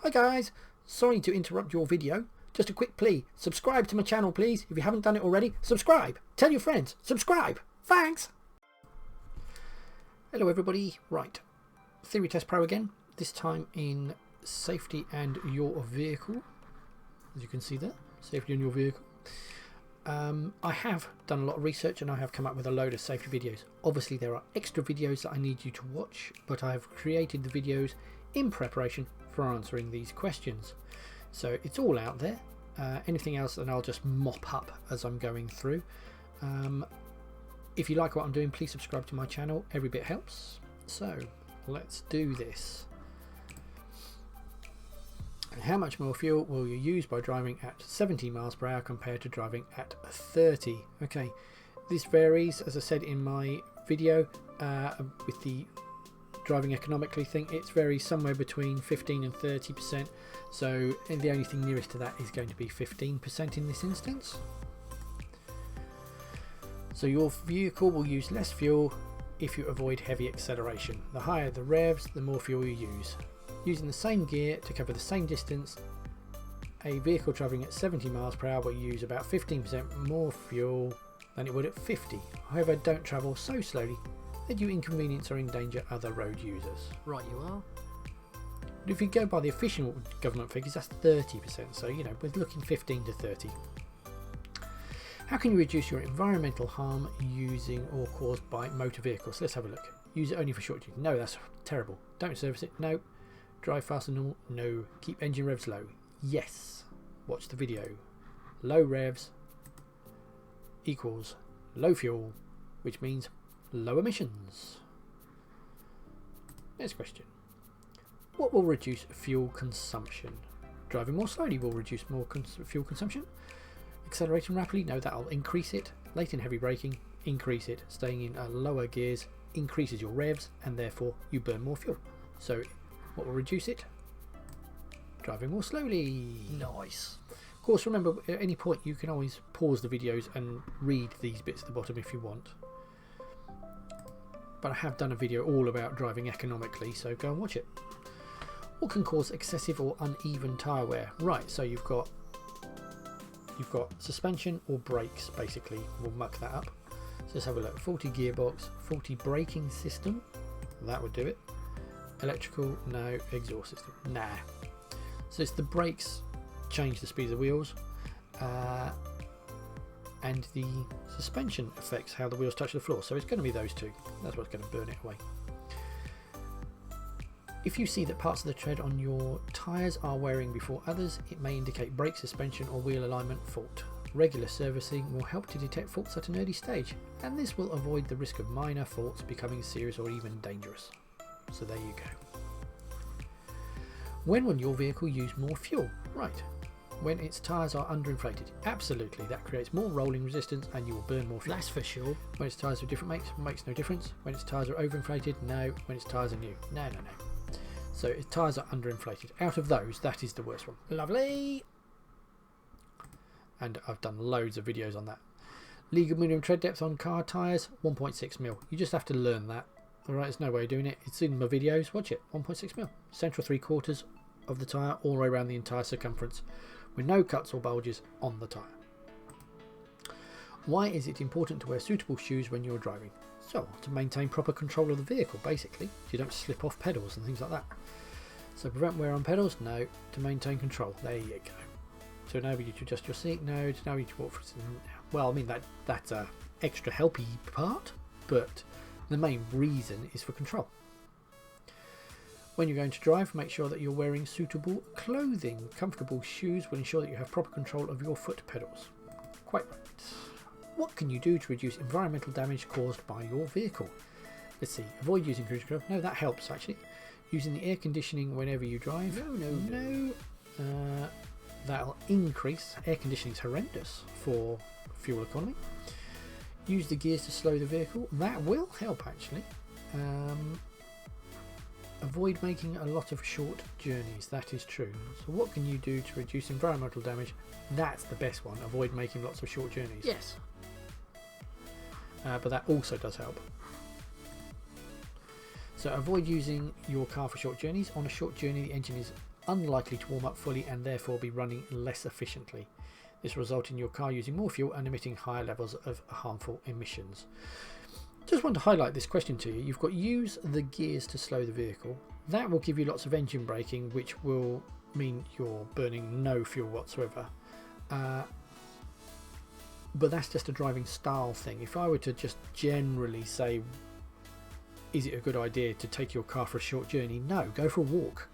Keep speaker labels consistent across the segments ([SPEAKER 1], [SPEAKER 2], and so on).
[SPEAKER 1] Hi guys, sorry to interrupt your video. Just a quick plea, subscribe to my channel please. If you haven't done it already, subscribe. Tell your friends, subscribe. Thanks. Hello everybody. Right, Theory Test Pro again, this time in safety and your vehicle. As you can see there, safety in your vehicle. I have done a lot of research and I have come up with a load of safety videos. Obviously there are extra videos that I need you to watch, but I've created the videos in preparation for answering these questions. So it's all out there. Anything else then I'll just mop up as I'm going through. If you like what I'm doing, please subscribe to my channel. Every bit helps. So let's do this. How much more fuel will you use by driving at 70 miles per hour compared to driving at 30? Okay, this varies, as I said in my video with the driving economically thing. It varies somewhere between 15 and 30%. So the only thing nearest to that is going to be 15% in this instance. So your vehicle will use less fuel if you avoid heavy acceleration. The higher the revs, the more fuel you use. Using the same gear to cover the same distance, a vehicle travelling at 70 miles per hour will use about 15% more fuel than it would at 50. However, don't travel so slowly that you inconvenience or endanger other road users. Right you are. But if you go by the official government figures, that's 30%, so you know, we're looking 15 to 30. How can you reduce your environmental harm using or caused by motor vehicles? Let's have a look. Use it only for short duty. No, that's terrible. Don't service it. No. Drive fast and normal? No. Keep engine revs low? Yes. Watch the video. Low revs equals low fuel, which means low emissions. Next question. What will reduce fuel consumption? Driving more slowly will reduce more fuel consumption. Accelerating rapidly? No, that'll increase it. Late and heavy braking? Increase it. Staying in lower gears increases your revs and therefore you burn more fuel. So what will reduce it? Driving more slowly. Nice. Of course, remember, at any point you can always pause the videos and read these bits at the bottom if you want. But I have done a video all about driving economically, so go and watch it. What can cause excessive or uneven tyre wear? Right, so you've got suspension or brakes, basically. We'll muck that up. So let's have a look. Faulty gearbox, faulty braking system. That would do it. Electrical, no. Exhaust system, nah. So it's the brakes change the speed of the wheels, and the suspension affects how the wheels touch the floor. So it's going to be those two. That's what's going to burn it away. If you see that parts of the tread on your tyres are wearing before others, it may indicate brake suspension or wheel alignment fault. Regular servicing will help to detect faults at an early stage, and this will avoid the risk of minor faults becoming serious or even dangerous. So there you go. When will your vehicle use more fuel? Right, when its tyres are underinflated. Absolutely, that creates more rolling resistance and you will burn more fuel. That's for sure. When its tyres are different makes no difference. When its tyres are overinflated, no. When its tyres are new, no. So its tyres are underinflated. Out of those, that is the worst one. Lovely. And I've done loads of videos on that. Legal minimum tread depth on car tyres, 1.6 mil. You just have to learn that. Alright, there's no way of doing it. It's in my videos. Watch it. 1.6 mil. Central 3/4 of the tyre all the way around the entire circumference with no cuts or bulges on the tyre. Why is it important to wear suitable shoes when you're driving? So, to maintain proper control of the vehicle, basically. So you don't slip off pedals and things like that. So prevent wear on pedals? No. To maintain control. There you go. To enable you to adjust your seat? No. To enable you to walk for... Well, I mean, that's a extra helpy part, but the main reason is for control. When you're going to drive, make sure that you're wearing suitable clothing. Comfortable shoes will ensure that you have proper control of your foot pedals. Quite right. What can you do to reduce environmental damage caused by your vehicle? Let's see. Avoid using cruise control. No, that helps actually. Using the air conditioning whenever you drive. No. That'll increase. Air conditioning is horrendous for fuel economy. Use the gears to slow the vehicle. That will help actually. Avoid making a lot of short journeys. That is true. So what can you do to reduce environmental damage? That's the best one. Avoid making lots of short journeys. Yes. But that also does help. So avoid using your car for short journeys. On a short journey, the engine is unlikely to warm up fully and therefore be running less efficiently. This will result in your car using more fuel and emitting higher levels of harmful emissions. Just want to highlight this question to you. You've got use the gears to slow the vehicle. That will give you lots of engine braking, which will mean you're burning no fuel whatsoever. But that's just a driving style thing. If I were to just generally say, is it a good idea to take your car for a short journey? No, go for a walk.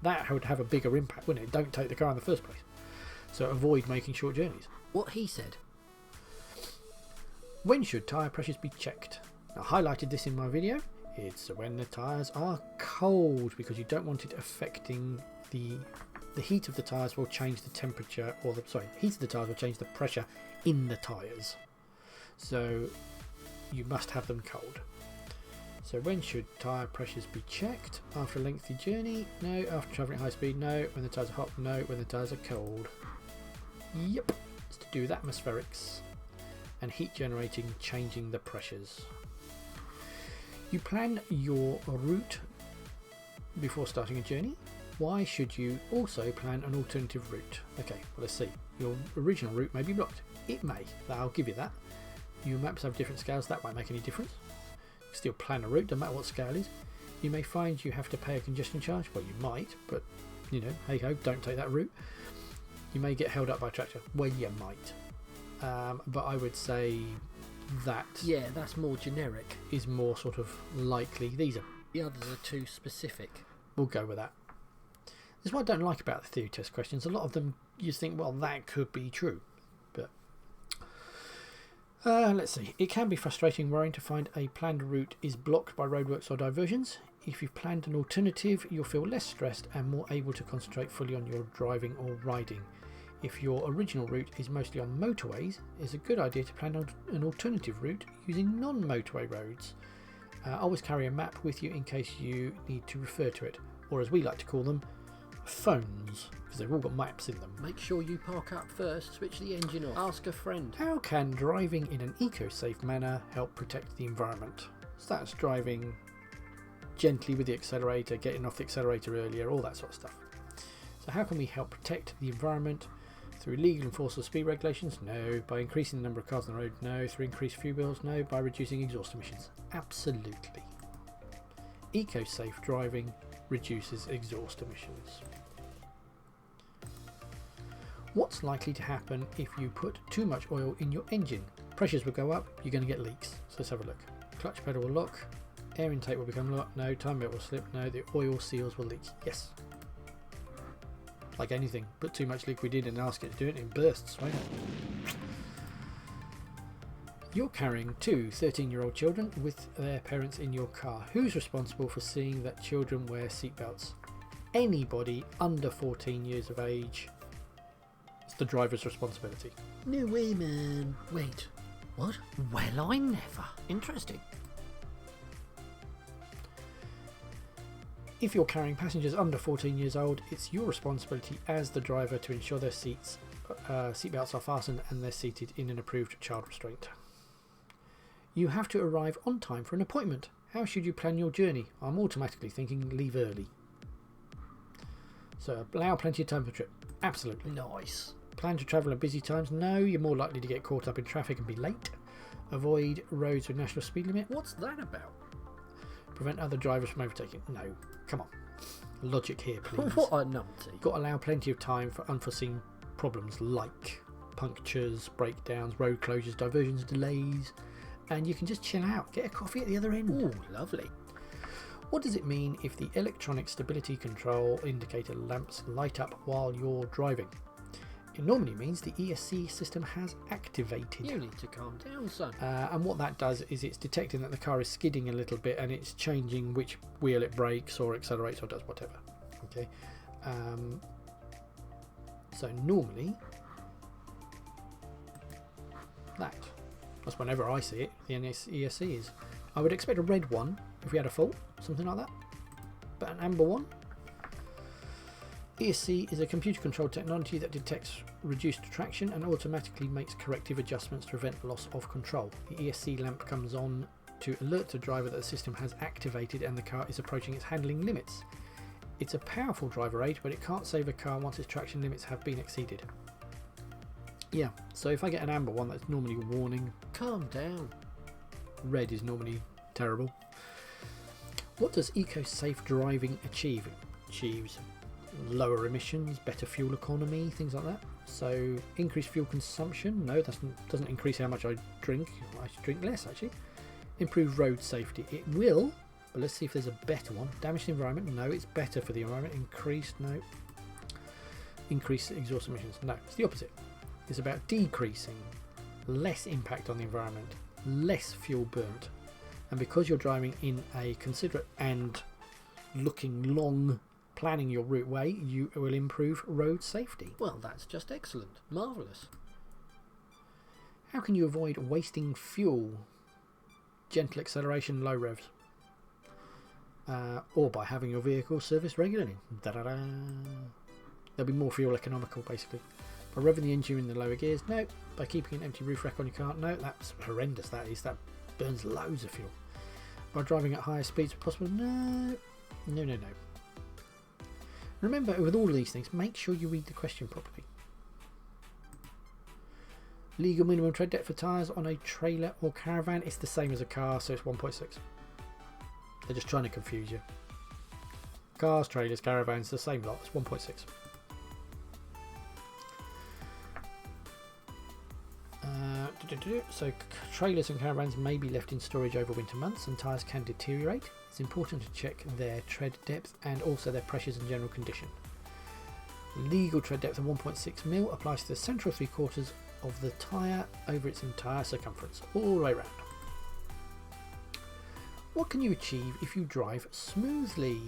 [SPEAKER 1] That would have a bigger impact, wouldn't it? Don't take the car in the first place. So avoid making short journeys.
[SPEAKER 2] What he said.
[SPEAKER 1] When should tyre pressures be checked? I highlighted this in my video. It's when the tyres are cold, because you don't want it affecting the heat of the tyres will change the temperature, or heat of the tyres will change the pressure in the tyres. So you must have them cold. So when should tyre pressures be checked? After a lengthy journey? No. After travelling at high speed? No. When the tyres are hot? No. When the tyres are cold? Yep. It's to do with atmospherics and heat generating, changing the pressures. You plan your route before starting a journey. Why should you also plan an alternative route? Okay, well, let's see. Your original route may be blocked. It may. I'll give you that. Your maps have different scales. That won't make any difference. You can still plan a route, no matter what scale is. You may find you have to pay a congestion charge. Well, you might, but you know, hey ho, don't take that route. You may get held up by a tractor. Well, you might. But I would say that,
[SPEAKER 2] yeah, that's more generic.
[SPEAKER 1] Is more sort of likely. These are,
[SPEAKER 2] the others are too specific.
[SPEAKER 1] We'll go with that. This is what I don't like about the theory test questions. A lot of them you think, well, that could be true. But let's see. It can be frustrating, worrying to find a planned route is blocked by roadworks or diversions. If you've planned an alternative, you'll feel less stressed and more able to concentrate fully on your driving or riding. If your original route is mostly on motorways, it's a good idea to plan an alternative route using non-motorway roads. Always carry a map with you in case you need to refer to it, or as we like to call them, phones, because they've all got maps in them.
[SPEAKER 2] Make sure you park up first, switch the engine off, ask a friend.
[SPEAKER 1] How can driving in an eco-safe manner help protect the environment? So that's driving gently with the accelerator, getting off the accelerator earlier, all that sort of stuff. So how can we help protect the environment? Through legal enforceable speed regulations? No. By increasing the number of cars on the road? No. Through increased fuel bills? No. By reducing exhaust emissions? Absolutely. Eco-safe driving reduces exhaust emissions. What's likely to happen if you put too much oil in your engine? Pressures will go up, you're going to get leaks. So let's have a look. Clutch pedal will lock, air intake will become locked, no. Time belt will slip, no. The oil seals will leak, yes. Like anything, put too much liquid in and ask it to do it, it bursts, right? You're carrying two 13-year-old children with their parents in your car. Who's responsible for seeing that children wear seatbelts? Anybody under 14 years of age. It's the driver's responsibility.
[SPEAKER 2] No way, man. Wait, what? Well, I never. Interesting.
[SPEAKER 1] If you're carrying passengers under 14 years old, it's your responsibility as the driver to ensure their seatbelts are fastened and they're seated in an approved child restraint. You have to arrive on time for an appointment. How should you plan your journey? I'm automatically thinking leave early. So allow plenty of time for the trip. Absolutely.
[SPEAKER 2] Nice.
[SPEAKER 1] Plan to travel at busy times? No, you're more likely to get caught up in traffic and be late. Avoid roads with national speed limit.
[SPEAKER 2] What's that about?
[SPEAKER 1] Prevent other drivers from overtaking. No, come on. Logic here, please.
[SPEAKER 2] What a numpty.
[SPEAKER 1] Got to allow plenty of time for unforeseen problems like punctures, breakdowns, road closures, diversions, delays. And you can just chill out. Get a coffee at the other end.
[SPEAKER 2] Ooh, lovely.
[SPEAKER 1] What does it mean if the electronic stability control indicator lamps light up while you're driving? It normally means the ESC system has activated.
[SPEAKER 2] You need to calm down, son.
[SPEAKER 1] And what that does is it's detecting that the car is skidding a little bit and it's changing which wheel it brakes or accelerates or does whatever. Okay. So normally that's whenever I see it, the ESC is. I would expect a red one if we had a fault, something like that. But an amber one. ESC is a computer-controlled technology that detects reduced traction and automatically makes corrective adjustments to prevent loss of control. The ESC lamp comes on to alert the driver that the system has activated and the car is approaching its handling limits. It's a powerful driver aid, but it can't save a car once its traction limits have been exceeded. Yeah, so if I get an amber one, that's normally a warning.
[SPEAKER 2] Calm down.
[SPEAKER 1] Red is normally terrible. What does eco-safe driving achieve? It achieves lower emissions, better fuel economy, things like that. So increased fuel consumption. No, that doesn't increase how much I drink. I should drink less actually. Improved road safety. It will, but let's see if there's a better one. Damage the environment. No, it's better for the environment. Increased. No. Increased exhaust emissions. No, it's the opposite. It's about decreasing, less impact on the environment, less fuel burnt. And because you're driving in a considerate and looking long, planning your route way, you will improve road safety.
[SPEAKER 2] Well, that's just excellent. Marvellous.
[SPEAKER 1] How can you avoid wasting fuel? Gentle acceleration, low revs. Or by having your vehicle serviced regularly. Da-da-da. There'll be more fuel economical, basically. By revving the engine in the lower gears? No. By keeping an empty roof rack on your car? No, that's horrendous, that is. That burns loads of fuel. By driving at higher speeds if possible? No. No, no, no. Remember, with all of these things, make sure you read the question properly. Legal minimum tread depth for tyres on a trailer or caravan? It's the same as a car, so it's 1.6. They're just trying to confuse you. Cars, trailers, caravans, the same lot. It's 1.6. So trailers and caravans may be left in storage over winter months and tyres can deteriorate. It's important to check their tread depth and also their pressures and general condition. Legal tread depth of 1.6mm applies to the central 3/4 of the tyre over its entire circumference, all the way around. What can you achieve if you drive smoothly?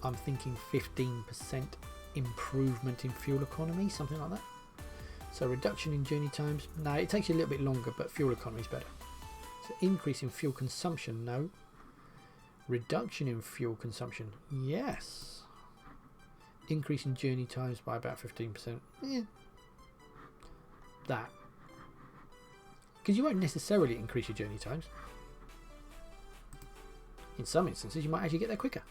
[SPEAKER 1] I'm thinking 15% improvement in fuel economy, something like that. So reduction in journey times, no, it takes you a little bit longer, but fuel economy is better. So increase in fuel consumption, no. Reduction in fuel consumption, yes. Increase in journey times by about 15%, yeah. That. Because you won't necessarily increase your journey times. In some instances, you might actually get there quicker.